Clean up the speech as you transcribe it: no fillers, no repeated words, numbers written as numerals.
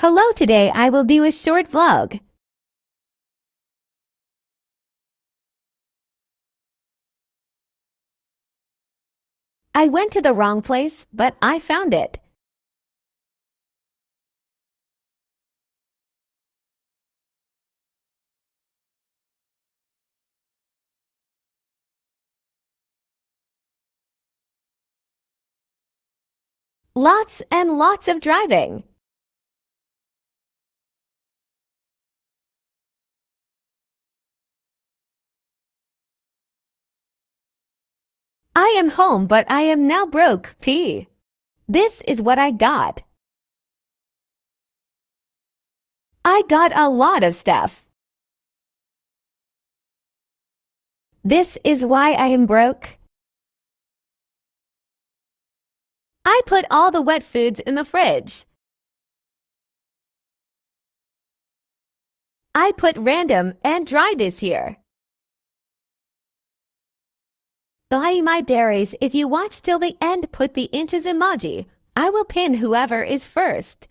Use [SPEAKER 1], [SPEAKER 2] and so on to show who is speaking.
[SPEAKER 1] Hello, today I will do a short vlog. I went to the wrong place, but I found it. Lots and lots of driving. I am home, but I am now broke. P. This is what I got. I got a lot of stuff. This is why I am broke. I put all the wet foods in the fridge. I put random and dry this here. Buy my berries. If you watch till the end, put the inches emoji. I will pin whoever is first.